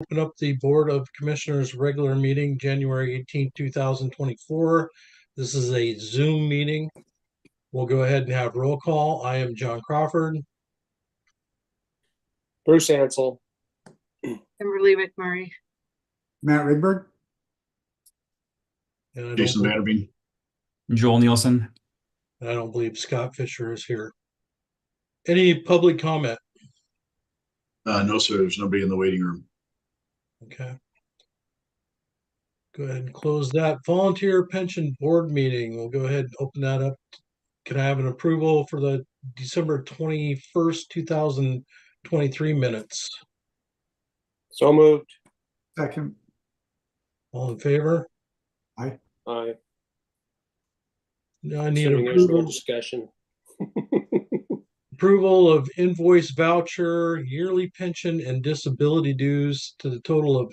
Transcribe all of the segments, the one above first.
open up the Board of Commissioners regular meeting, January 18th, 2024. This is a Zoom meeting. We'll go ahead and have roll call. I am John Crawford. Bruce Ansel. Kimberly McMurray. Matt Ridberg. And Jason Vanderbeek. Joel Nielsen. I don't believe Scott Fisher is here. Any public comment? No, sir. There's nobody in the waiting room. Okay. Go ahead and close that. Volunteer Pension Board meeting. We'll go ahead and open that up. Can I have an approval for the December 21st, 2023 minutes? So moved. Second. All in favor? Aye. Aye. Now I need Assuming there's no approval. discussion. Approval of invoice voucher, yearly pension and disability dues to the total of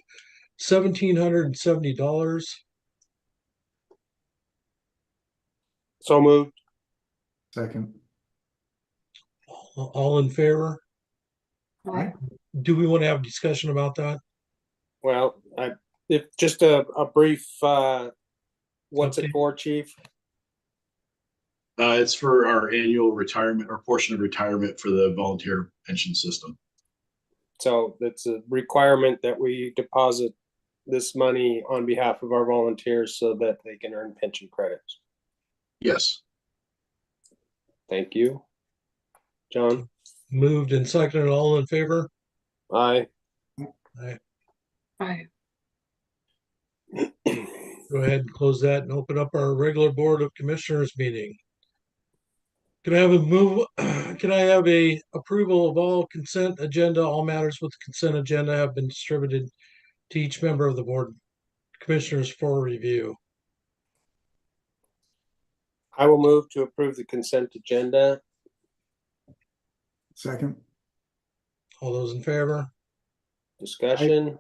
$1,770. So moved. Second. All in favor? Aye. Do we want to have a discussion about that? Well, if just a brief, what's Okay. it for, Chief? It's for our annual retirement or portion of retirement for the volunteer pension system. So it's a requirement that we deposit this money on behalf of our volunteers so that they can earn pension credits. Yes. Thank you. John? Moved and seconded. All in favor? Aye. Aye. Go ahead and close that and open up our regular Board of Commissioners meeting. Can I have a approval of all consent agenda? All matters with consent agenda have been distributed to each member of the Board of Commissioners for review. I will move to approve the consent agenda. Second. All those in favor? Discussion.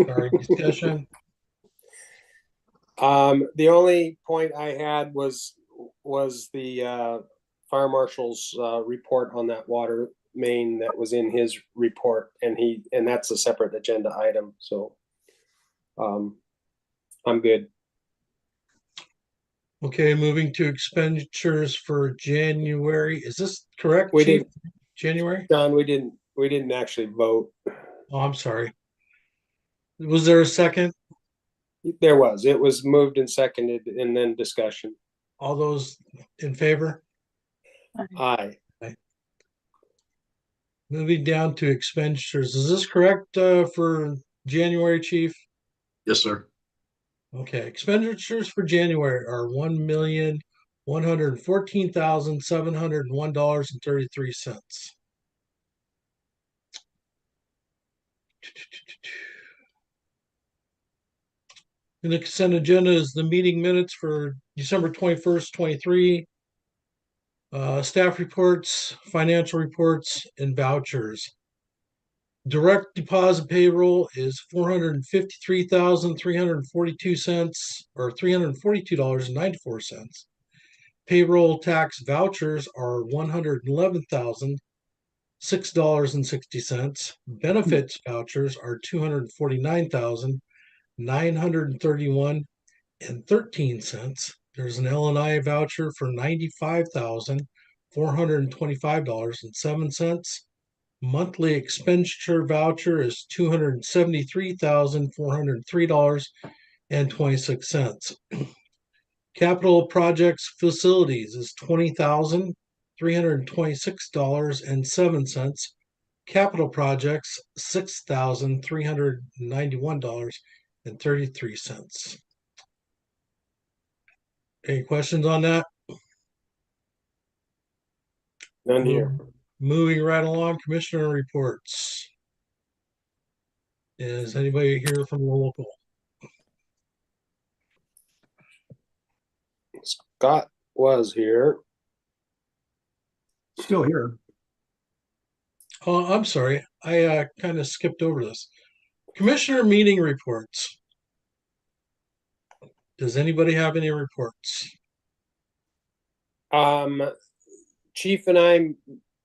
Sorry, discussion. The only point I had was the fire marshal's report on that water main that was in his report, and that's a separate agenda item. So I'm good. Okay, moving to expenditures for January. Is this correct? We Chief? didn't, January? John. We didn't actually vote. Oh, I'm sorry. Was there a second? There was. It was moved and seconded, and then discussion. All those in favor? Aye. Moving down to expenditures. Is this correct for January, Chief? Yes, sir. Okay, expenditures for January are $1,114,701.33. And the consent agenda is the meeting minutes for December 21st, 23, staff reports, financial reports, and vouchers. Direct deposit payroll is $453,342 or $342.94. Payroll tax vouchers are $111,006.60. Benefits vouchers are $249,931.13. There's an L&I voucher for $95,425.07. Monthly expenditure voucher is $273,403.26. Capital projects facilities is $20,326.07. Capital projects $6,391.33. Any questions on that? None here. Moving right along, commissioner reports. Is anybody here from the local? Scott was here. Still here. Oh, I'm sorry. I kind of skipped over this. Commissioner meeting reports. Does anybody have any reports? Chief and I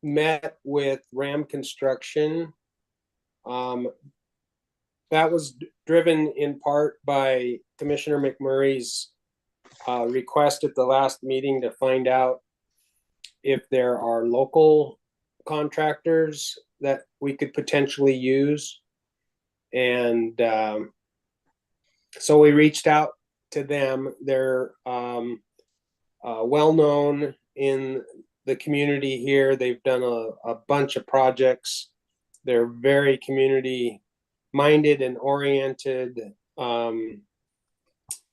met with Ram Construction. that was driven in part by Commissioner McMurray's request at the last meeting to find out if there are local contractors that we could potentially use. And so we reached out to them. They're well-known in the community here. They've done a bunch of projects. They're very community-minded and oriented.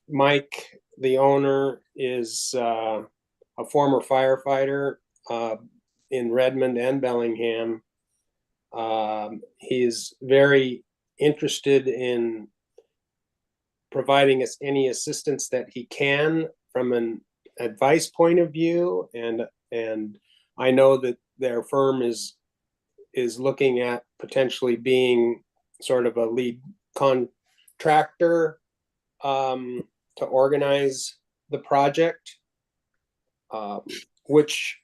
Mike, the owner, is a former firefighter in Redmond and Bellingham. He's very interested in providing us any assistance that he can from an advice point of view, and I know that their firm is looking at potentially being sort of a lead contractor to organize the project, which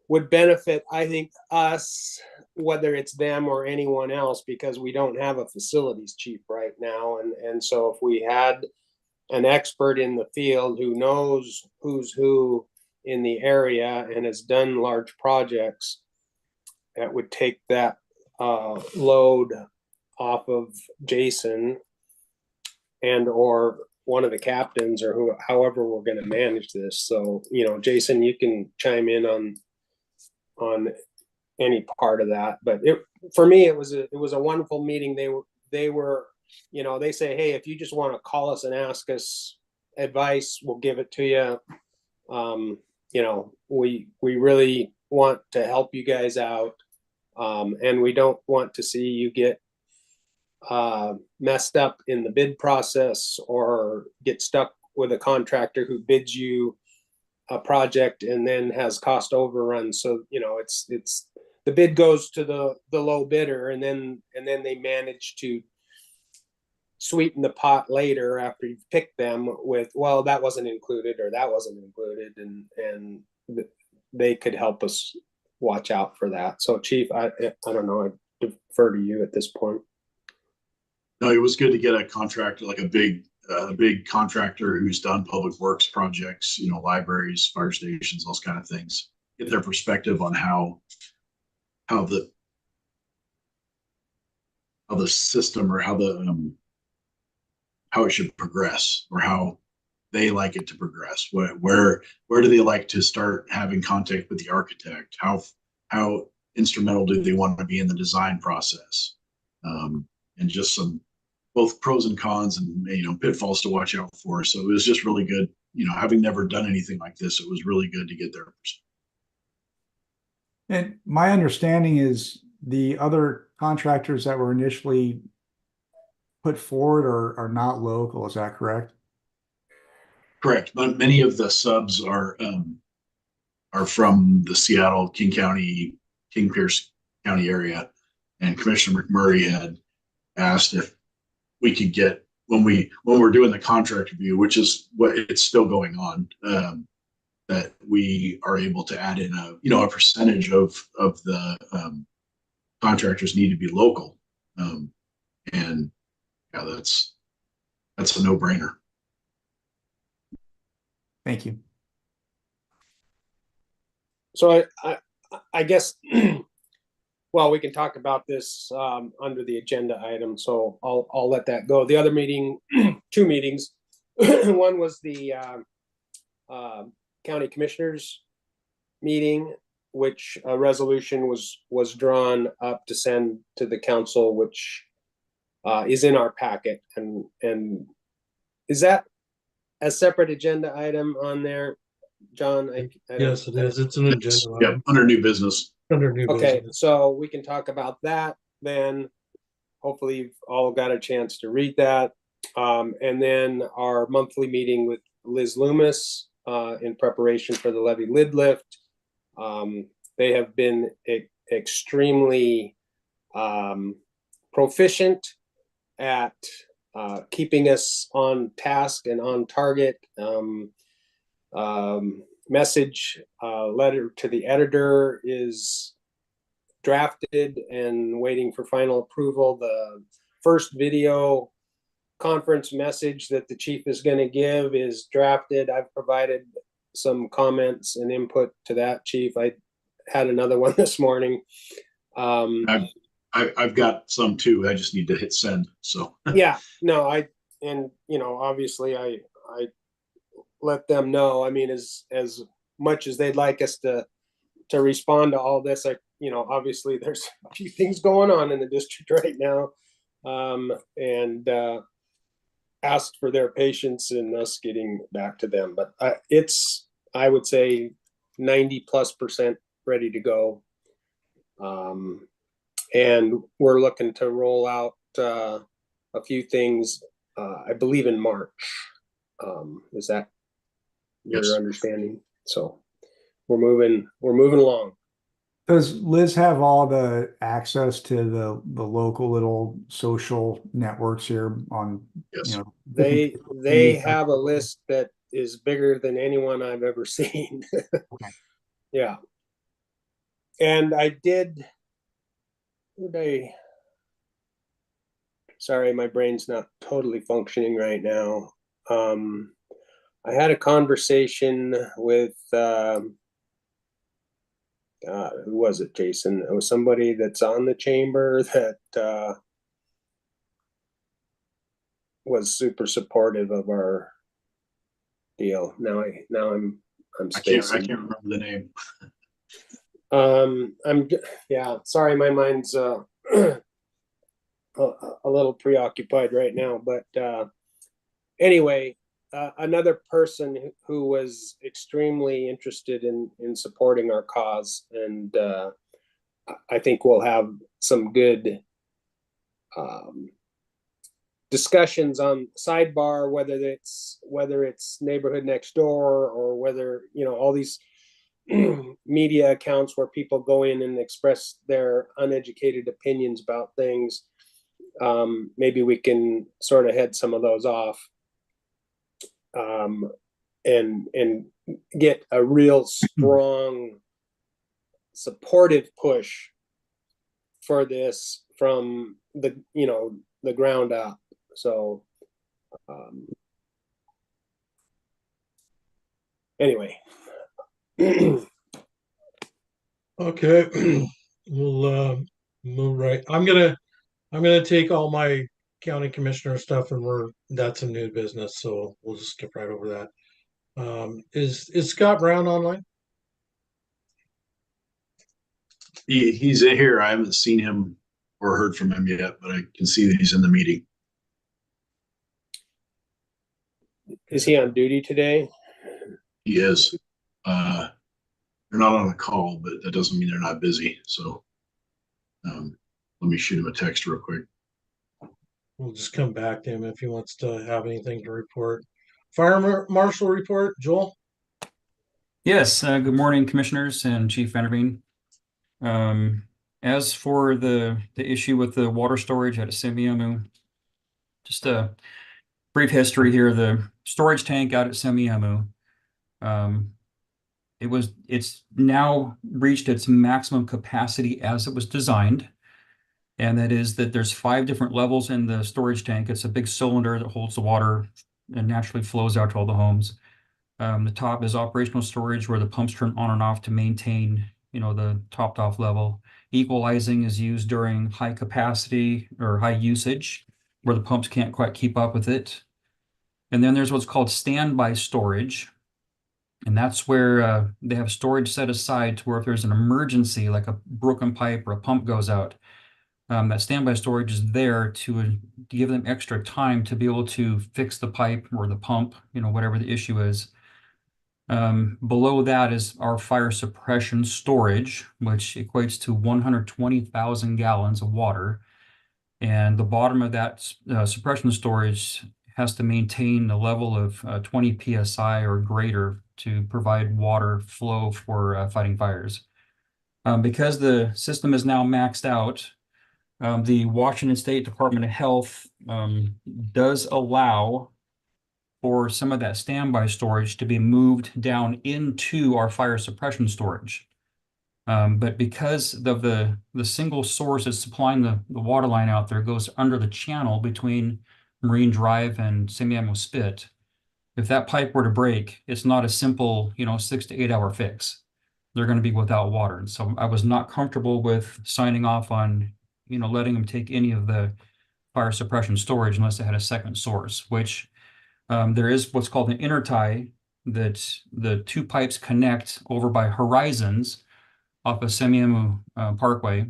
would benefit, I think, us, whether it's them or anyone else, because we don't have a facilities chief right now. And so if we had an expert in the field who knows who's who in the area and has done large projects, that would take that load off of Jason and or one of the captains, or however we're going to manage this. So, Jason, you can chime in on any part of that. But for me, it was a wonderful meeting. They were, they say, hey, if you just want to call us and ask us advice, we'll give it to you. We really want to help you guys out. And we don't want to see you get messed up in the bid process or get stuck with a contractor who bids you a project and then has cost overruns. So, it's the bid goes to the low bidder, and then they manage to sweeten the pot later after you've picked them with, well, that wasn't included or that wasn't included, and they could help us watch out for that. So, Chief, I don't know, I defer to you at this point. No, it was good to get a contractor, like a big contractor who's done public works projects, libraries, fire stations, those kind of things. Get their perspective on how the system, or how it should progress, or how they like it to progress. Where do they like to start having contact with the architect? How instrumental do they want to be in the design process? And just some both pros and cons, and pitfalls to watch out for. So it was just really good. Having never done anything like this, it was really good to get their perspective. And my understanding is the other contractors that were initially put forward are not local. Is that correct? Correct, but many of the subs are from the Seattle, King Pierce County area, and Commissioner McMurray had asked if we could get, when we're doing the contract review, which is what it's still going on, that we are able to add in a percentage of the contractors need to be local, and yeah, that's a no-brainer. Thank you. So I guess, well, we can talk about this under the agenda item, so I'll let that go. The other meeting, two meetings, one was the county commissioners meeting, which a resolution was drawn up to send to the council, which is in our packet, and is that a separate agenda item on there, John? Yes, it is. It's an agenda Yep, item. under new business. Under new Okay, business. so we can talk about that then. Hopefully you've all got a chance to read that. And then our monthly meeting with Liz Loomis in preparation for the levy lid lift. They have been extremely proficient at keeping us on task and on target. Message letter to the editor is drafted and waiting for final approval. The first video conference message that the chief is going to give is drafted. I've provided some comments and input to that, chief. I had another one this morning. I've got some too. I just need to hit send. So Yeah, no, obviously I let them know. I mean, as much as they'd like us to respond to all this, obviously there's a few things going on in the district right now, and asked for their patience in us getting back to them. But I would say 90+% ready to go. And we're looking to roll out a few things, I believe in March. Is that your Yes. understanding? So we're moving along. Does Liz have all the access to the local little social networks here on, yes. They have a list that is bigger than anyone I've ever seen. Okay. Yeah. And I did, sorry, my brain's not totally functioning right now. I had a conversation with, who was it, Jason? It was somebody that's on the chamber that was super supportive of our deal. Now I'm I spacing. can't remember the name. Sorry, my mind's a little preoccupied right now, but anyway, another person who was extremely interested in supporting our cause, and I think we'll have some good discussions on sidebar, whether it's neighborhood next door or whether all these media accounts where people go in and express their uneducated opinions about things. Maybe we can sort of head some of those off, and get a real strong supportive push for this from the ground up. So anyway. Okay, we'll move right. I'm gonna take all my county commissioner stuff and that's a new business, so we'll just skip right over that. Is Scott Brown online? He's in here. I haven't seen him or heard from him yet, but I can see that he's in the meeting. Is he on duty today? He is. They're not on a call, but that doesn't mean they're not busy. So let me shoot him a text real quick. We'll just come back to him if he wants to have anything to report. Fire Marshal report, Joel? Yes, good morning, commissioners and Chief Vanderveen. As for the issue with the water storage at Semiahmoo, just a brief history here. The storage tank out at Semiahmoo, it's now reached its maximum capacity as it was designed. And that is that there's 5 different levels in the storage tank. It's a big cylinder that holds the water and naturally flows out to all the homes. The top is operational storage where the pumps turn on and off to maintain, the topped off level. Equalizing is used during high capacity or high usage where the pumps can't quite keep up with it. And then there's what's called standby storage. And that's where they have storage set aside to where if there's an emergency, like a broken pipe or a pump goes out, that standby storage is there to give them extra time to be able to fix the pipe or the pump, whatever the issue is. Below that is our fire suppression storage, which equates to 120,000 gallons of water. And the bottom of that suppression storage has to maintain a level of 20 psi or greater to provide water flow for fighting fires. Because the system is now maxed out, the Washington State Department of Health does allow for some of that standby storage to be moved down into our fire suppression storage. But because of the single source that's supplying the water line out there goes under the channel between Marine Drive and Semiahmoo Spit, if that pipe were to break, it's not a simple, 6 to 8 hour fix. They're going to be without water. And so I was not comfortable with signing off on, letting them take any of the fire suppression storage unless they had a second source, which there is what's called an intertie that the two pipes connect over by Horizons off of Semiahmoo Parkway.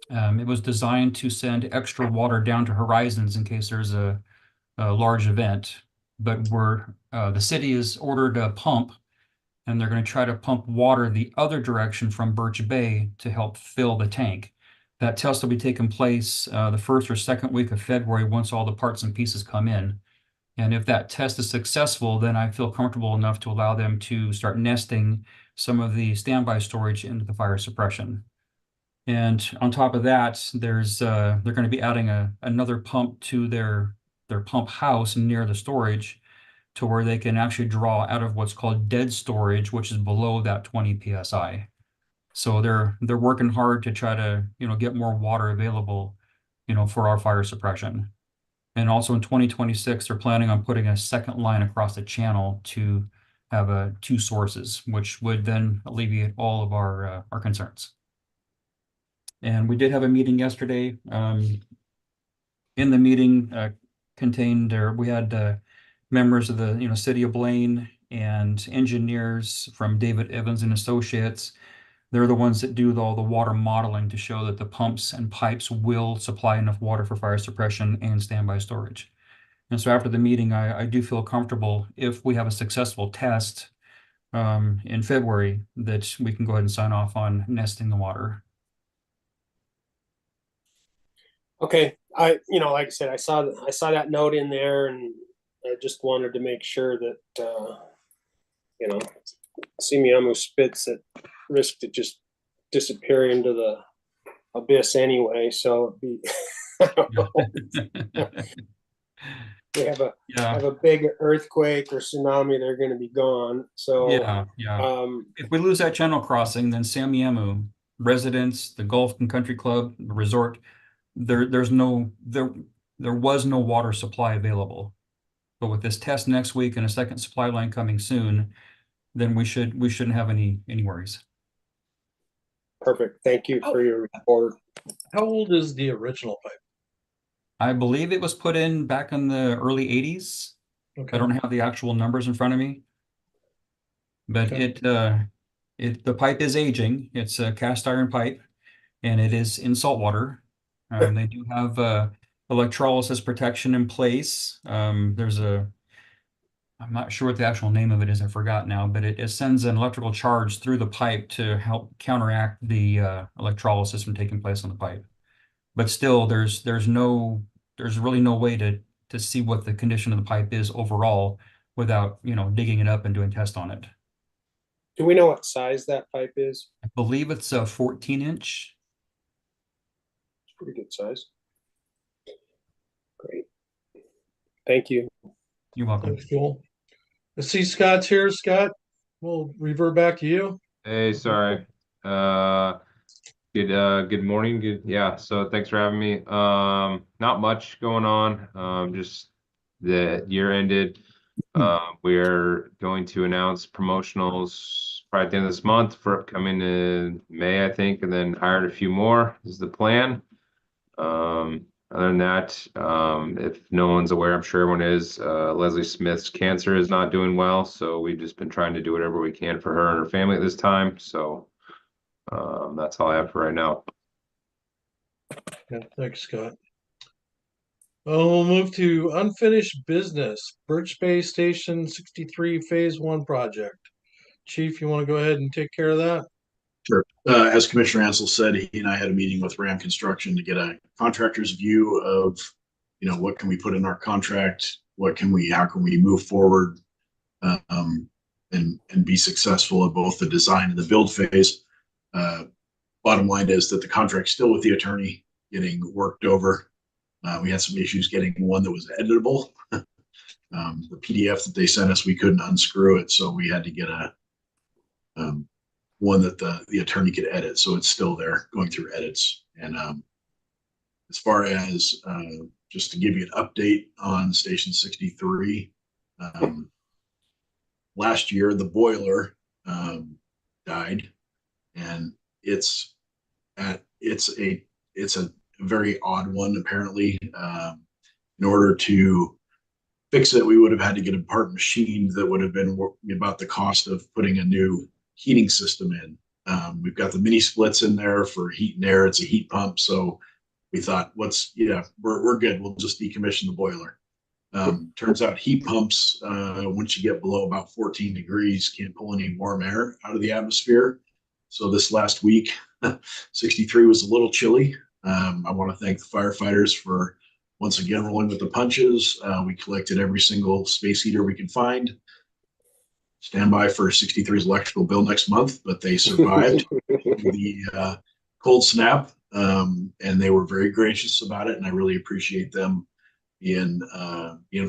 It was designed to send extra water down to Horizons in case there's a large event, but the city has ordered a pump, and they're going to try to pump water the other direction from Birch Bay to help fill the tank. That test will be taking place the first or second week of February once all the parts and pieces come in. And if that test is successful, then I feel comfortable enough to allow them to start nesting some of the standby storage into the fire suppression. And on top of that, they're going to be adding another pump to their pump house near the storage to where they can actually draw out of what's called dead storage, which is below that 20 psi. So they're working hard to try to, get more water available, for our fire suppression. And also in 2026, they're planning on putting a second line across the channel to have two sources, which would then alleviate all of our concerns. And we did have a meeting yesterday. In the meeting we had members of the City of Blaine and engineers from David Evans and Associates. They're the ones that do all the water modeling to show that the pumps and pipes will supply enough water for fire suppression and standby storage. And so after the meeting, I do feel comfortable if we have a successful test in February that we can go ahead and sign off on nesting the water. Okay, like I said, I saw that note in there, and I just wanted to make sure that Semiahmoo Spit's at risk to just disappear into the abyss anyway. So it'd be, I don't know. They have a big earthquake or tsunami, they're going to be gone. So yeah. If we lose that channel crossing, then Semiahmoo residents, the Golf and Country Club, the resort, there was no water supply available. But with this test next week and a second supply line coming soon, then we shouldn't have any worries. Perfect. Thank you for your report. How old is the original pipe? I believe it was put in back in the early 80s. Okay. I don't have the actual numbers in front of me, but Okay. the pipe is aging. It's a cast iron pipe, and it is in salt water. They do have electrolysis protection in place. I'm not sure what the actual name of it is. I forgot now, but it sends an electrical charge through the pipe to help counteract the electrolysis from taking place on the pipe. But still, there's really no way to see what the condition of the pipe is overall without, digging it up and doing tests on it. Do we know what size that pipe is? I believe it's a 14-inch. It's pretty good size. Great. Thank you. You're welcome. Thanks, Joel. I see Scott's here. Scott, we'll revert back to you. Hey, sorry. Good morning. So thanks for having me. Not much going on. Just the year ended. We're going to announce promotionals probably at the end of this month for upcoming in May, I think, and then hired a few more is the plan. Other than that, if no one's aware, I'm sure everyone is, Leslie Smith's cancer is not doing well. So we've just been trying to do whatever we can for her and her family at this time. So that's all I have for right now. Yeah, thanks, Scott. We'll move to unfinished business, Birch Bay Station 63 Phase 1 project. Chief, you want to go ahead and take care of that? Sure. As Commissioner Ansel said, he and I had a meeting with Ram Construction to get a contractor's view of, what can we put in our contract? How can we move forward and be successful at both the design and the build phase? Bottom line is that the contract's still with the attorney getting worked over. We had some issues getting one that was editable. The PDF that they sent us, we couldn't unscrew it. So we had to get one that the attorney could edit. So it's still there going through edits. And as far as just to give you an update on Station 63, last year the boiler died, and it's a very odd one apparently. In order to fix it, we would have had to get a part machine that would have been about the cost of putting a new heating system in. We've got the mini splits in there for heat and air. It's a heat pump, so we thought, we're good. We'll just decommission the boiler. Turns out heat pumps, once you get below about 14 degrees, can't pull any warm air out of the atmosphere. So this last week, 63 was a little chilly. I want to thank the firefighters for once again rolling with the punches. We collected every single space heater we could find. Stand by for 63's electrical bill next month, but they survived the cold snap, and they were very gracious about it. And I really appreciate them being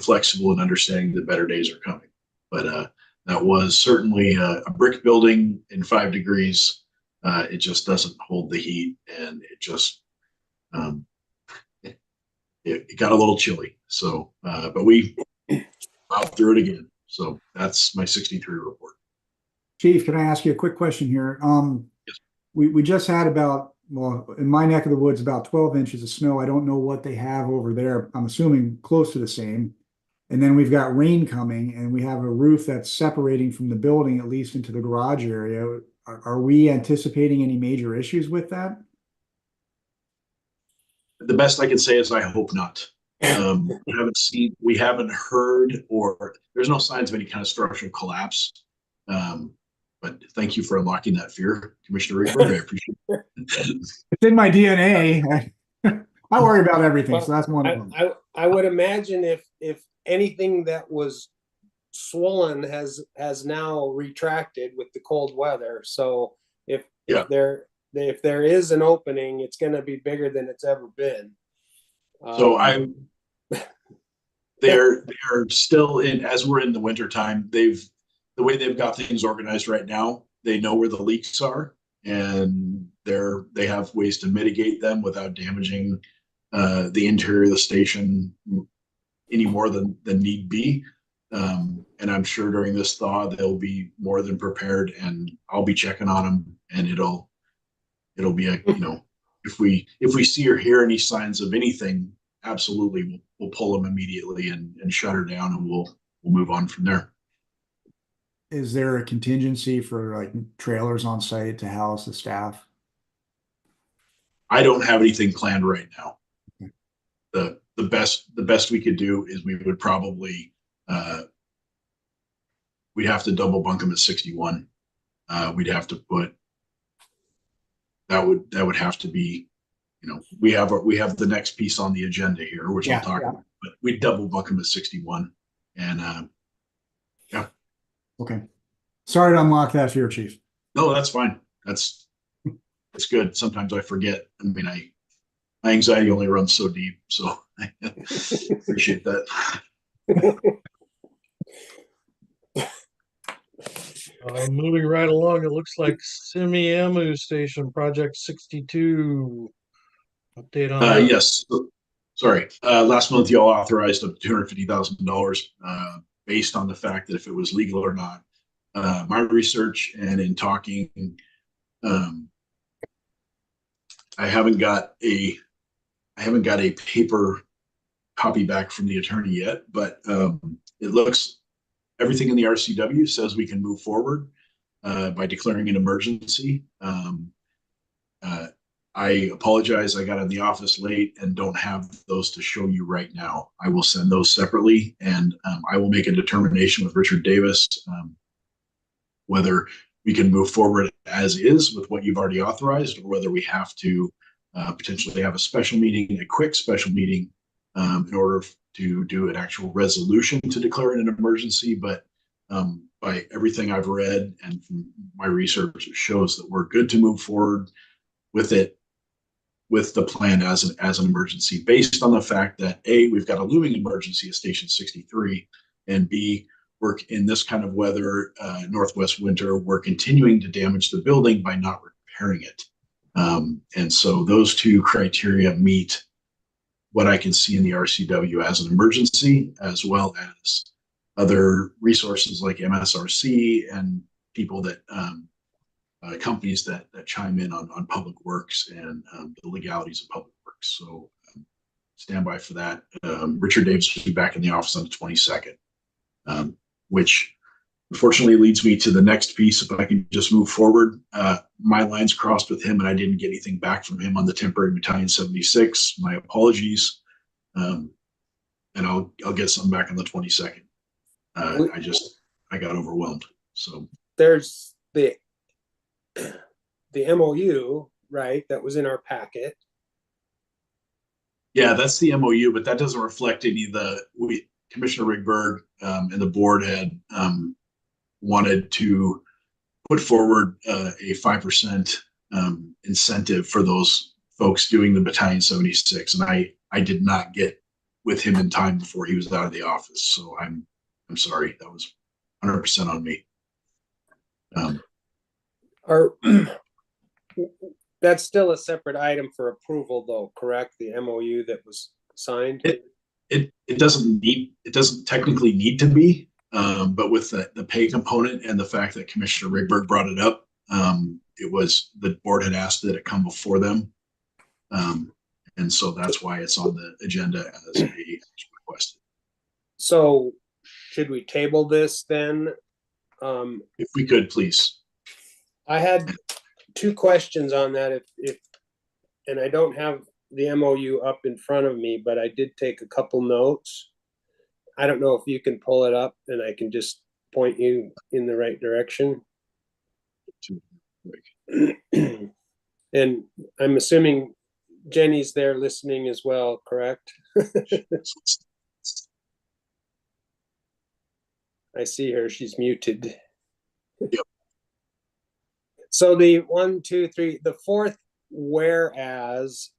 flexible and understanding that better days are coming. But that was certainly a brick building in 5 degrees. It just doesn't hold the heat, and it just it got a little chilly. So, but we plowed through it again. So that's my 63 report. Chief, can I ask you a quick question here? Yes. We just had in my neck of the woods, about 12 inches of snow. I don't know what they have over there. I'm assuming close to the same. And then we've got rain coming, and we have a roof that's separating from the building, at least into the garage area. Are we anticipating any major issues with that? The best I can say is I hope not. We haven't heard, or there's no signs of any kind of structural collapse. But thank you for unlocking that fear, Commissioner Reaper. I appreciate it. It's in my DNA. I worry about everything, so that's one of them. I would imagine if anything that was swollen has now retracted with the cold weather. So if there is an opening, it's going to be bigger than it's ever been. So they're still in, as we're in the winter time, the way they've got things organized right now, they know where the leaks are, and they have ways to mitigate them without damaging the interior of the station any more than need be. And I'm sure during this thaw they'll be more than prepared, and I'll be checking on them, and it'll be if we see or hear any signs of anything, absolutely we'll pull them immediately and shut her down, and we'll move on from there. Is there a contingency for like trailers on site to house the staff? I don't have anything planned right now. The best we could do is we would probably we'd have to double bunk them at 61. We'd have to put that would have to be, we have the next piece on the agenda here, which I'll talk about, but we double bunk them at 61. And okay. Sorry to unlock that fear, Chief. No, that's fine. It's good. Sometimes I forget. I mean, my anxiety only runs so deep, so I appreciate that. Moving right along, it looks like Simiamu Station Project 62. Update on that. Yes. Sorry. Last month, you all authorized up to $250,000 based on the fact that if it was legal or not. My research and in talking, I haven't got a paper copy back from the attorney yet, but it looks everything in the RCW says we can move forward by declaring an emergency. I apologize. I got in the office late and don't have those to show you right now. I will send those separately, and I will make a determination with Richard Davis whether we can move forward as is with what you've already authorized, or whether we have to potentially have a special meeting, a quick special meeting, in order to do an actual resolution to declare it an emergency. But by everything I've read and from my research, it shows that we're good to move forward with it, with the plan as an emergency, based on the fact that A, we've got a looming emergency at Station 63, and B, work in this kind of weather, Northwest winter, we're continuing to damage the building by not repairing it. And so those two criteria meet what I can see in the RCW as an emergency, as well as other resources like MSRC and people that companies that chime in on public works and the legalities of public works. So stand by for that. Richard Davis will be back in the office on the 22nd, which unfortunately leads me to the next piece. If I can just move forward, my lines crossed with him and I didn't get anything back from him on the temporary battalion 76. My apologies. And I'll get some back on the 22nd. I got overwhelmed. So There's the MOU, right? That was in our packet. yeah, that's the MOU, but that doesn't reflect any of Commissioner Rigberg and the board had wanted to put forward a 5% incentive for those folks doing the battalion 76. And I did not get with him in time before he was out of the office. So I'm sorry. That was 100% on me. That's still a separate item for approval though, correct? The MOU that was signed? It doesn't technically need to be, but with the pay component and the fact that Commissioner Rigberg brought it up, it was the board had asked that it come before them. And so that's why it's on the agenda as a request. So should we table this then? If we could, please. I had two questions on that and I don't have the MOU up in front of me, but I did take a couple notes. I don't know if you can pull it up and I can just point you in the right direction. And I'm assuming Jenny's there listening as well, correct? I see her, she's muted. Yep. So the 1, 2, 3, the fourth whereas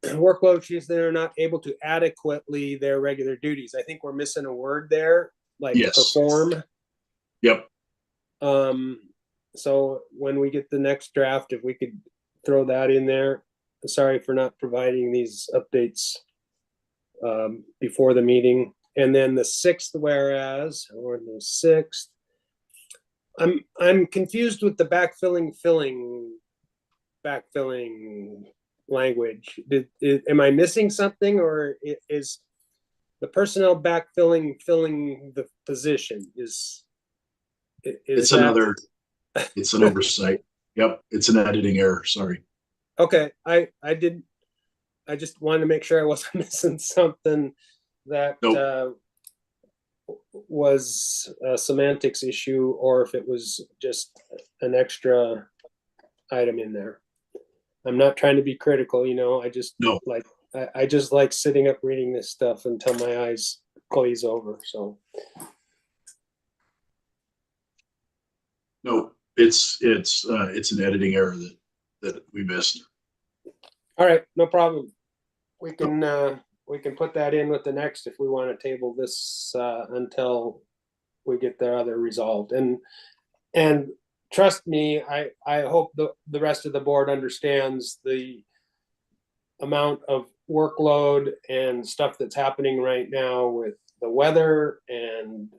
workload chiefs that are not able to adequately their regular duties. I think we're missing a word there, like yes. Perform. Yep. So when we get the next draft, if we could throw that in there. Sorry for not providing these updates before the meeting. And then the sixth whereas, or the sixth, I'm confused with the backfilling language. Am I missing something, or is the personnel filling the position? It's an oversight. Yep, it's an editing error. Sorry. Okay, I just wanted to make sure I wasn't missing something that Nope. Was a semantics issue, or if it was just an extra item in there. I'm not trying to be critical, I just I just like sitting up reading this stuff until my eyes glaze over. So no, it's an editing error that we missed. all right, no problem. We can put that in with the next if we want to table this until we get the other resolved. And trust me, I hope the rest of the board understands the amount of workload and stuff that's happening right now with the weather and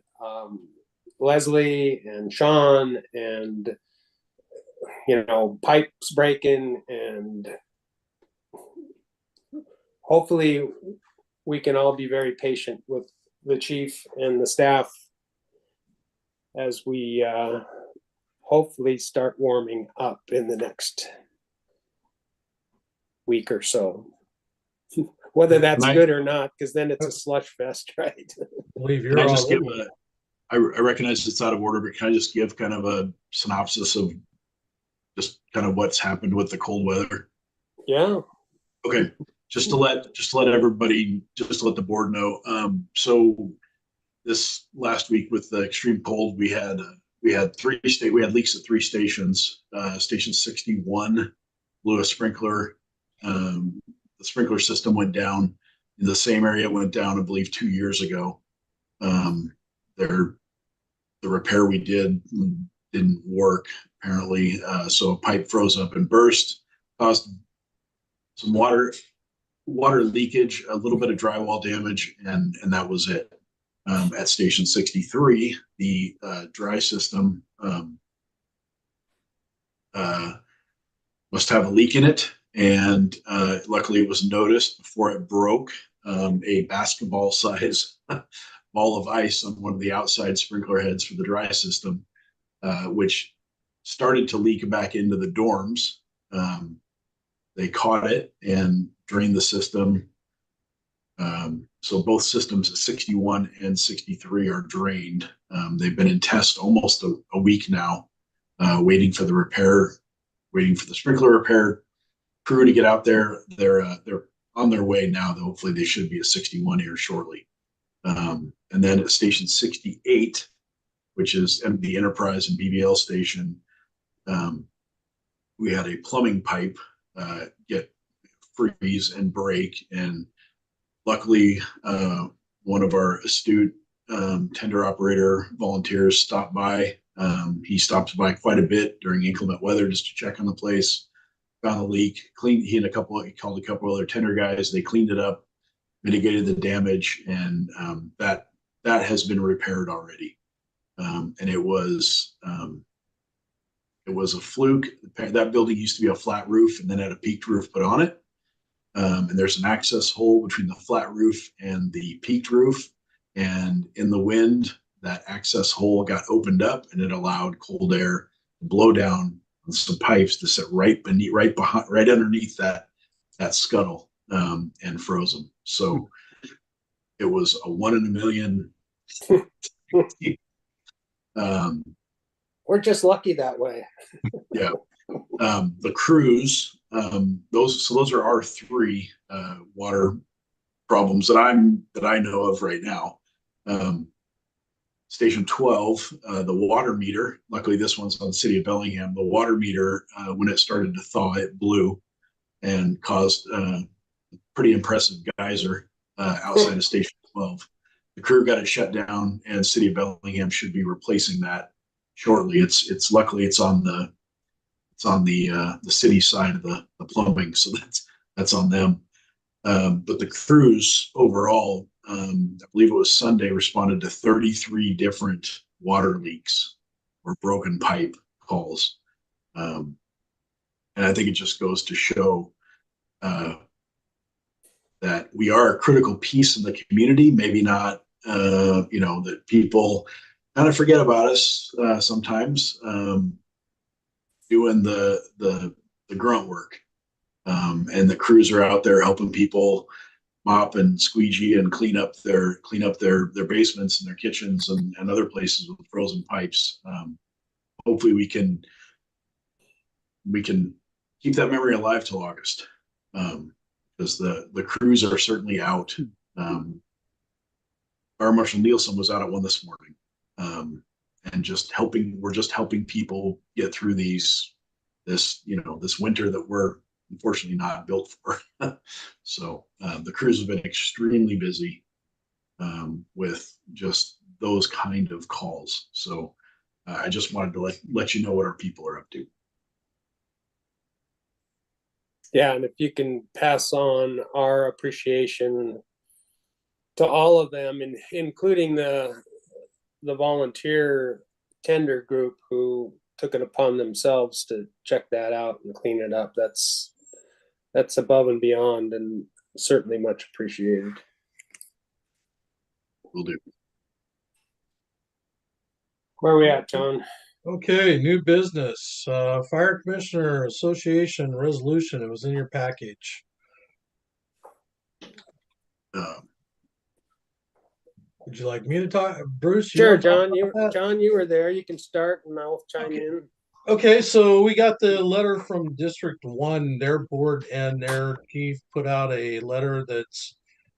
Leslie and Sean and pipes breaking, and hopefully we can all be very patient with the chief and the staff as we hopefully start warming up in the next week or so. Whether that's good or not, because then it's a slush fest, right? Believe I recognize it's out of order, but can I just give kind of a synopsis of just kind of what's happened with the cold weather? Yeah. Okay. Just to let everybody, just to let the board know. So this last week with the extreme cold, we had leaks at 3 stations. Station 61 blew a sprinkler. The sprinkler system went down in the same area it went down, I believe, 2 years ago. The repair we did didn't work apparently. So a pipe froze up and burst, caused some water leakage, a little bit of drywall damage, and that was it. At station 63, the dry system must have a leak in it, and luckily it was noticed before it broke. A basketball size ball of ice on one of the outside sprinkler heads for the dry system, which started to leak back into the dorms. They caught it and drained the system. So both systems at 61 and 63 are drained. They've been in test almost a week now, waiting for the repair, waiting for the sprinkler repair crew to get out there. They're on their way now. Hopefully they should be at 61 here shortly. And then at station 68, which is the Enterprise and BBL station, we had a plumbing pipe get freeze and break, and luckily one of our astute tender operator volunteers stopped by. He stopped by quite a bit during inclement weather just to check on the place, found the leak, cleaned. He called a couple other tender guys. They cleaned it up, mitigated the damage, and that has been repaired already. And it was a fluke. That building used to be a flat roof and then had a peaked roof put on it. And there's an access hole between the flat roof and the peaked roof. And in the wind, that access hole got opened up, and it allowed cold air to blow down on some pipes to sit right underneath that scuttle, and froze them. So it was a 1 in a million. We're just lucky that way. Yeah. The crews, those are our three water problems that I know of right now. Station 12, the water meter, luckily this one's on the city of Bellingham. The water meter, when it started to thaw, it blew and caused a pretty impressive geyser outside of station 12. The crew got it shut down, and city of Bellingham should be replacing that shortly. It's luckily it's on the city side of the plumbing, so that's on them. But the crews overall, I believe it was Sunday, responded to 33 different water leaks or broken pipe calls. And I think it just goes to show that we are a critical piece in the community. Maybe not, that people kind of forget about us sometimes, doing the grunt work. And the crews are out there helping people mop and squeegee and clean up their basements and their kitchens and other places with frozen pipes. Hopefully we can keep that memory alive till August, because the crews are certainly out. Fire Marshal Nielsen was out at 1 this morning, and we're just helping people get through this winter that we're unfortunately not built for. So the crews have been extremely busy with just those kind of calls. So I just wanted to let you know what our people are up to. Yeah, and if you can pass on our appreciation to all of them, including the volunteer tender group who took it upon themselves to check that out and clean it up. That's above and beyond, and certainly much appreciated. Will do. Where are we at, John? Okay, new business, Fire Commissioner Association resolution. It was in your package. Would you like me to talk, Bruce? Sure, John. You were there. You can start, and I'll chime in. Okay, so we got the letter from District 1. Their board and their chief put out a letter that's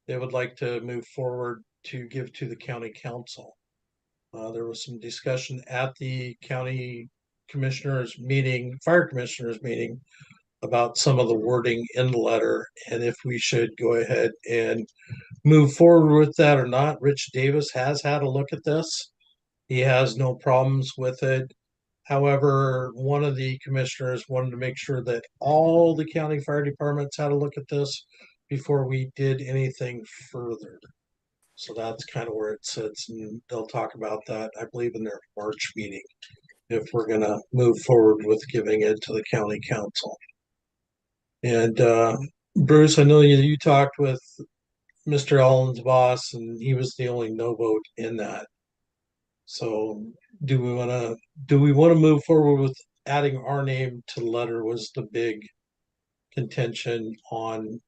they would like to move forward to give to the county council. There was some discussion at the county commissioners meeting, fire commissioners meeting, about some of the wording in the letter and if we should go ahead and move forward with that or not. Rich Davis has had a look at this. He has no problems with it. However, one of the commissioners wanted to make sure that all the county fire departments had a look at this before we did anything further. So that's kind of where it sits, and they'll talk about that, I believe, in their March meeting, if we're gonna move forward with giving it to the county council. And Bruce, I know you talked with Mr. Allen's boss, and he was the only no vote in that. So do we want to move forward with adding our name to the letter? Was the big contention on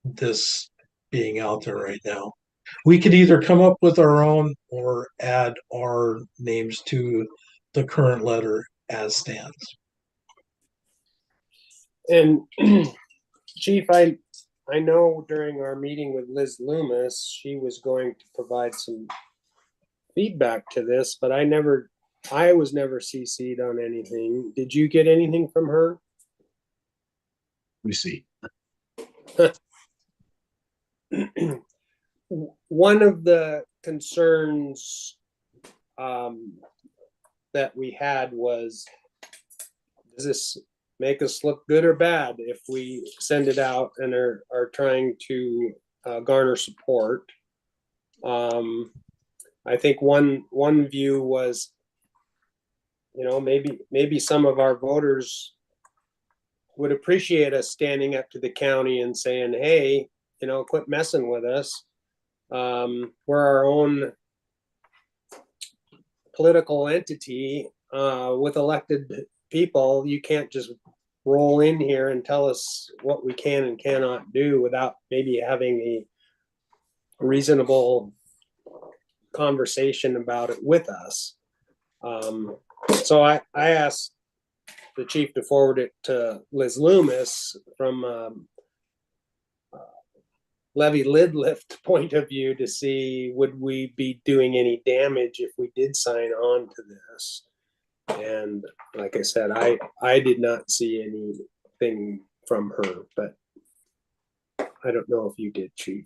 this being out there right now. We could either come up with our own or add our names to the current letter as stands. And Chief, I know during our meeting with Liz Loomis, she was going to provide some feedback to this, but I was never CC'd on anything. Did you get anything from her? We see. One of the concerns that we had was, does this make us look good or bad if we send it out and are trying to garner support? I think one view was, maybe some of our voters would appreciate us standing up to the county and saying, hey, quit messing with us. We're our own political entity with elected people. You can't just roll in here and tell us what we can and cannot do without maybe having a reasonable conversation about it with us. So I asked the chief to forward it to Liz Loomis from levy lid lift point of view to see, would we be doing any damage if we did sign on to this? And like I said, I did not see anything from her, but I don't know if you did, Chief.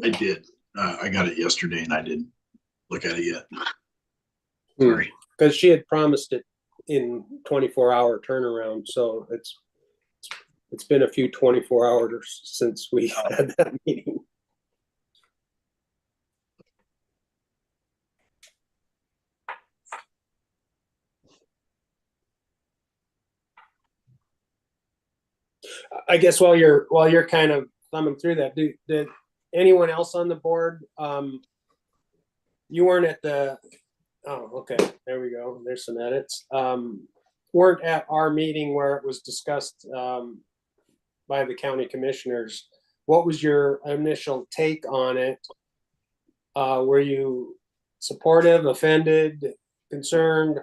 I did. I got it yesterday and I didn't look at it yet. Sorry. Because she had promised it in 24-hour turnaround. So it's been a few 24 hours since we had that meeting. I guess while you're kind of thumbing through that, did anyone else on the board? You weren't at the. Oh, okay. There we go. There's some edits. Weren't at our meeting where it was discussed by the county commissioners. What was your initial take on it? Were you supportive, offended, concerned?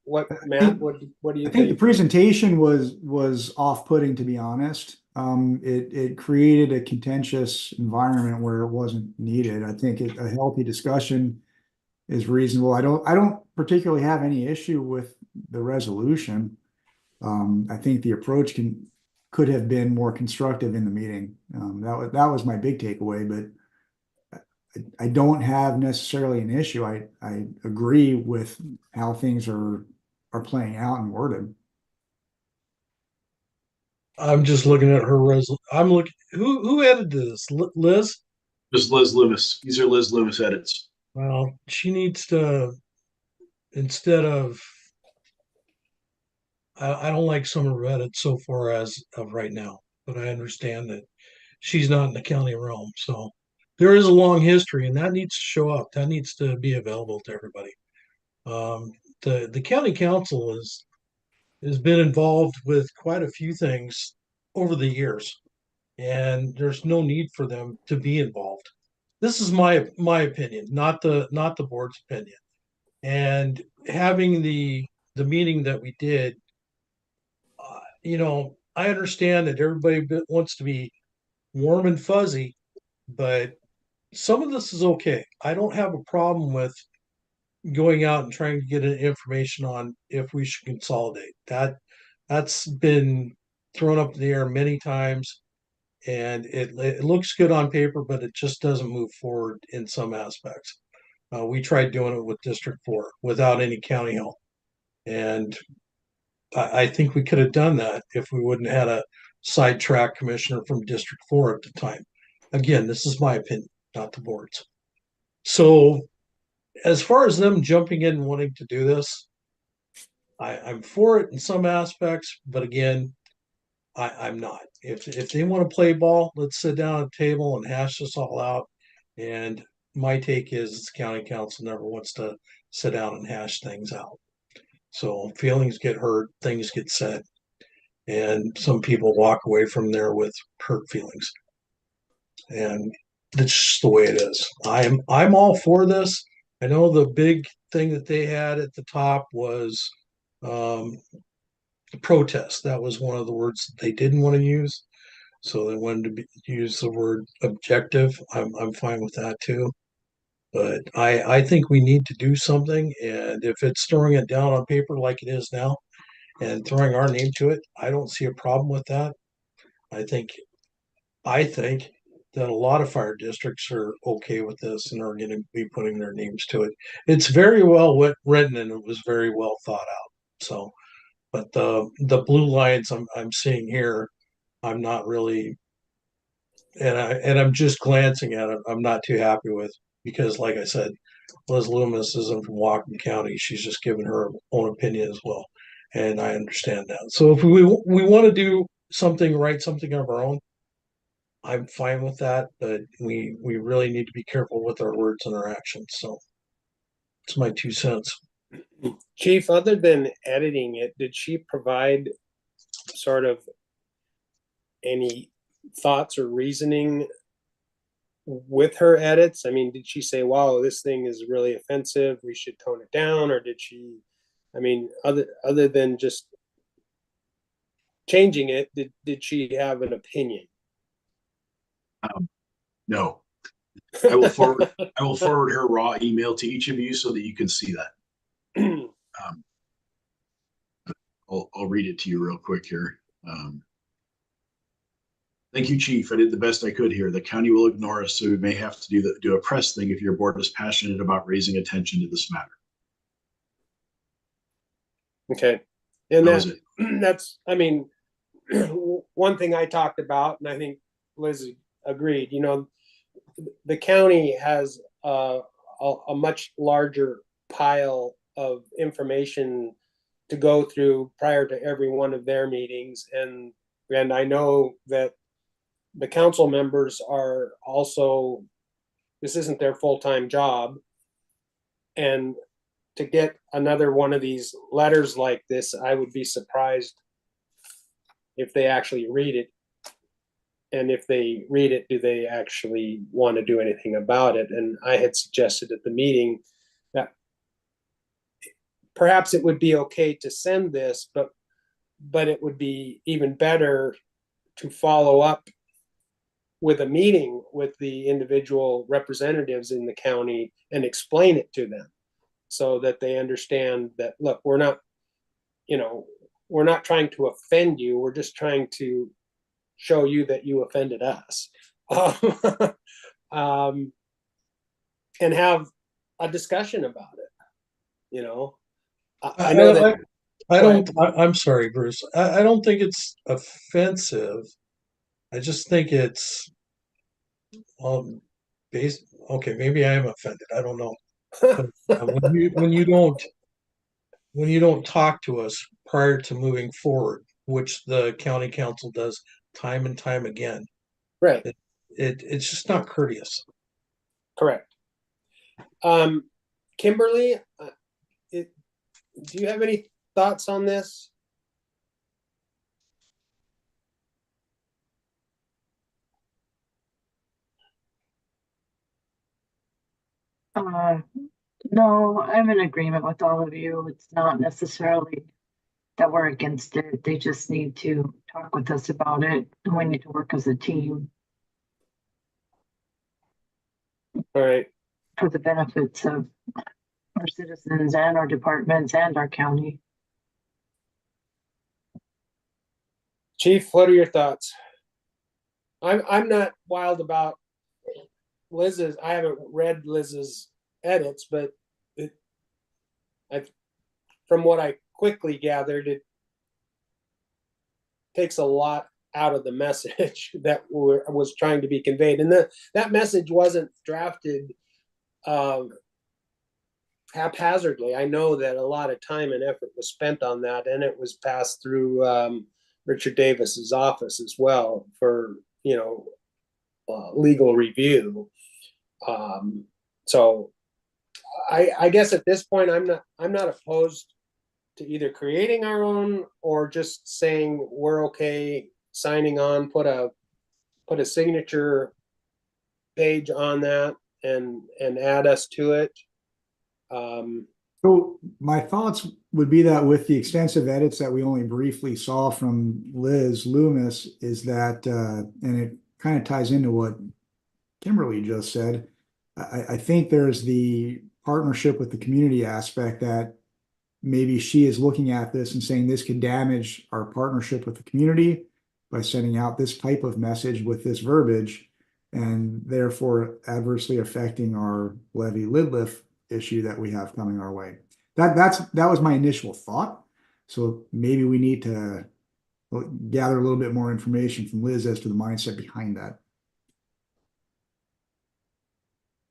What, Matt? What do you think? I think the presentation was off-putting, to be honest. It created a contentious environment where it wasn't needed. I think a healthy discussion is reasonable. I don't particularly have any issue with the resolution. I think the approach could have been more constructive in the meeting. That was my big takeaway, but I don't have necessarily an issue. I agree with how things are playing out and worded. I'm just looking at her I'm looking. Who edited this? Liz? Just Liz Loomis. These are Liz Loomis edits. Well, she needs to, instead of, I don't like some of her edits so far as of right now, but I understand that she's not in the county realm. So there is a long history, and that needs to show up. That needs to be available to everybody. The county council has been involved with quite a few things over the years, and there's no need for them to be involved. This is my opinion, not the board's opinion. And having the meeting that we did, I understand that everybody wants to be warm and fuzzy, but some of this is okay. I don't have a problem with going out and trying to get information on if we should consolidate. That's been thrown up in the air many times. and it looks good on paper, but it just doesn't move forward in some aspects. We tried doing it with District 4 without any county help. And I think we could have done that if we wouldn't have had a sidetrack commissioner from District 4 at the time. Again, this is my opinion, not the board's. So as far as them jumping in and wanting to do this, I'm for it in some aspects, but again, I'm not. If they want to play ball, let's sit down at a table and hash this all out. And my take is county council never wants to sit down and hash things out. So feelings get hurt, things get said, and some people walk away from there with hurt feelings. And that's just the way it is. I'm all for this. I know the big thing that they had at the top was protest. That was one of the words that they didn't want to use. So they wanted to use the word objective. I'm fine with that too. But I think we need to do something. And if it's throwing it down on paper like it is now and throwing our name to it, I don't see a problem with that. I think that a lot of fire districts are okay with this and are going to be putting their names to it. It's very well written and it was very well thought out. So, but the blue lines I'm seeing here, I'm not really, and I'm just glancing at it. I'm not too happy with because, like I said, Liz Loomis isn't from Whatcom County. She's just giving her own opinion as well, and I understand that. So if we want to do something, write something of our own, I'm fine with that. But we really need to be careful with our words and our actions. So it's my 2 cents. Chief, other than editing it, did she provide sort of any thoughts or reasoning with her edits? I mean, did she say, wow, this thing is really offensive, we should tone it down? Or did she, I mean, other than just changing it, did she have an opinion? No. I will forward her raw email to each of you so that you can see that. I'll read it to you real quick here. Thank you, Chief. I did the best I could here. The county will ignore us, so we may have to do a press thing if your board is passionate about raising attention to this matter. Okay. And That was it. that's, I mean, one thing I talked about, and I think Liz agreed, you know, the county has a much larger pile of information to go through prior to every one of their meetings. And I know that the council members are also, this isn't their full-time job. And to get another one of these letters like this, I would be surprised if they actually read it. And if they read it, do they actually want to do anything about it? And I had suggested at the meeting that perhaps it would be okay to send this, but it would be even better to follow up with a meeting with the individual representatives in the county and explain it to them so that they understand that, look, we're not, you know, we're not trying to offend you. We're just trying to show you that you offended us. And have a discussion about it, you know. I know that I'm sorry, Bruce. I don't think it's offensive. I just think it's based. Okay, maybe I am offended. I don't know. But when you don't talk to us prior to moving forward, which the county council does time and time again, right. It's just not courteous. Correct. Kimberly, do you have any thoughts on this? No, I'm in agreement with all of you. It's not necessarily that we're against it. They just need to talk with us about it, and we need to work as a team All right. for the benefits of our citizens and our departments and our county. Chief, what are your thoughts? I'm not wild about Liz's. I haven't read Liz's edits, but from what I quickly gathered, it takes a lot out of the message that was trying to be conveyed, and that message wasn't drafted haphazardly. I know that a lot of time and effort was spent on that, and it was passed through Richard Davis's office as well for legal review. So I guess at this point I'm not opposed to either creating our own or just saying we're okay signing on, put a signature page on that and add us to it. So my thoughts would be that with the extensive edits that we only briefly saw from Liz Loomis, is that, and it kind of ties into what Kimberly just said, I think there's the partnership with the community aspect that maybe she is looking at this and saying this could damage our partnership with the community by sending out this type of message with this verbiage, and therefore adversely affecting our levy lid lift issue that we have coming our way. That was my initial thought. So maybe we need to gather a little bit more information from Liz as to the mindset behind that.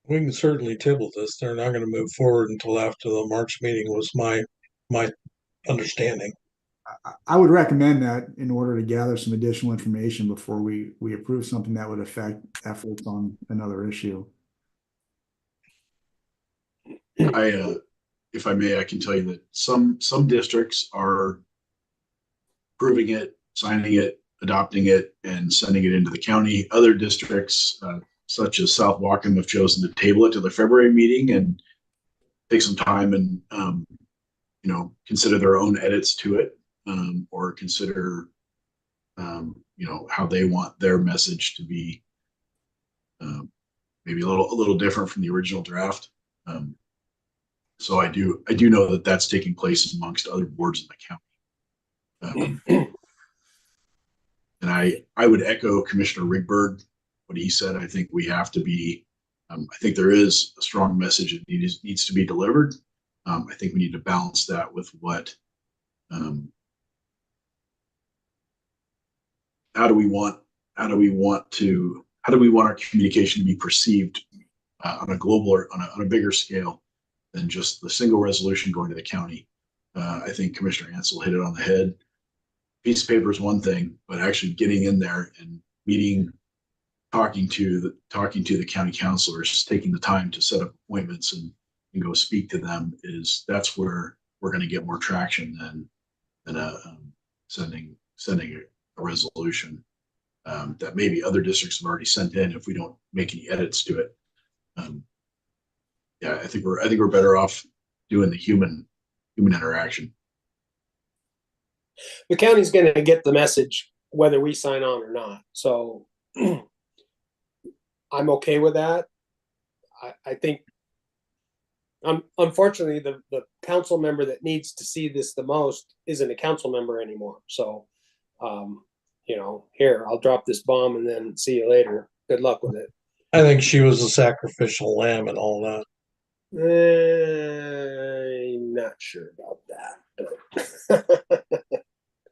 We can certainly table this. They're not going to move forward until after the March meeting was my understanding. I would recommend that in order to gather some additional information before we approve something that would affect efforts on another issue. If I may, I can tell you that some districts are approving it, signing it, adopting it, and sending it into the county. Other districts, such as South Wacom, have chosen to table it to the February meeting and take some time and consider their own edits to it, or consider how they want their message to be, maybe a little different from the original draft. So I do know that that's taking place amongst other boards in the county. And I would echo Commissioner Rigberg, what he said. I think we have to be, I think there is a strong message that needs to be delivered. I think we need to balance that with what, how do we want our communication to be perceived on a global or on a bigger scale than just the single resolution going to the county. I think Commissioner Ansel hit it on the head. Piece of paper is one thing, but actually getting in there and meeting, talking to the county councilors, taking the time to set up appointments and go speak to them, that's where we're going to get more traction than sending a resolution that maybe other districts have already sent in if we don't make any edits to it. I think we're better off doing the human interaction. The county's going to get the message whether we sign on or not. So I'm okay with that. I think, unfortunately, the council member that needs to see this the most isn't a council member anymore. So, here, I'll drop this bomb and then see you later. Good luck with it. I think she was a sacrificial lamb and all that. I'm not sure about that.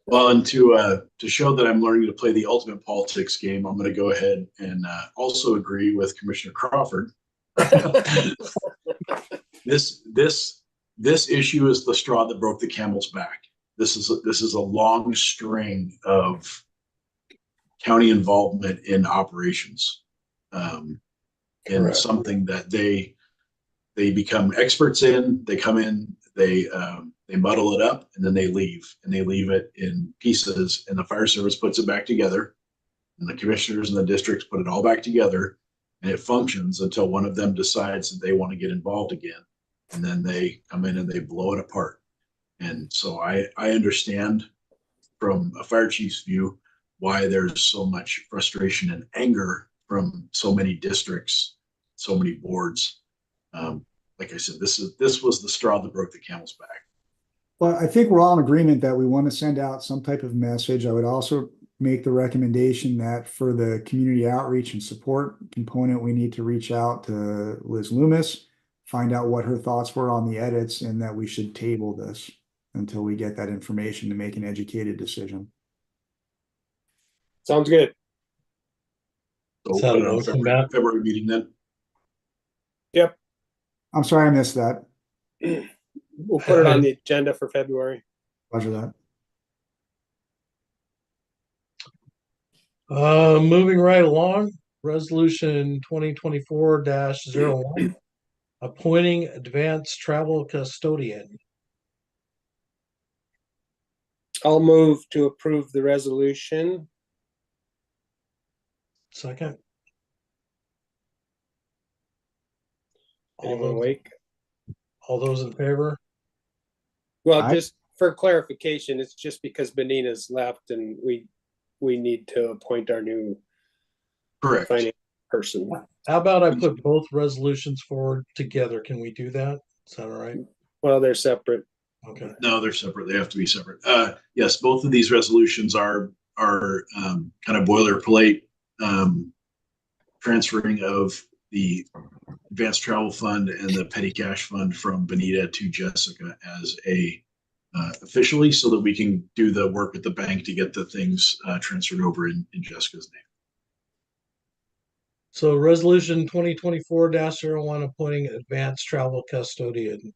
Well, and to show that I'm learning to play the ultimate politics game, I'm going to go ahead and also agree with Commissioner Crawford. This issue is the straw that broke the camel's back. This is a long string of county involvement in operations, and something that they become experts in. They come in, they muddle it up, and then they leave it in pieces, and the fire service puts it back together, and the commissioners and the districts put it all back together, and it functions until one of them decides that they want to get involved again, and then they come in and they blow it apart. And so I understand from a fire chief's view why there's so much frustration and anger from so many districts, so many boards. Like I said, this was the straw that broke the camel's back. Well, I think we're all in agreement that we want to send out some type of message. I would also make the recommendation that for the community outreach and support component, we need to reach out to Liz Loomis, find out what her thoughts were on the edits, and that we should table this until we get that information to make an educated decision. Sounds good. So Is that put a it on motion, Matt? February meeting then. I'm sorry I missed that. We'll put it on the agenda for February. Roger that. Moving right along, resolution 2024-01, appointing advanced travel custodian. I'll move to approve the resolution. Second. All Anyone those, awake? all those in favor? Well, Aye. just for clarification, it's just because Benina's left and we need to appoint our new Correct. finance person. How about I put both resolutions forward together? Can we do that? Is that all right? Well, they're separate. Okay. No, they're separate. They have to be separate. Yes, both of these resolutions are kind of boilerplate transferring of the advanced travel fund and the petty cash fund from Benita to Jessica as a officially, so that we can do the work at the bank to get the things transferred over in Jessica's name. So resolution 2024-01, appointing advanced travel custodian.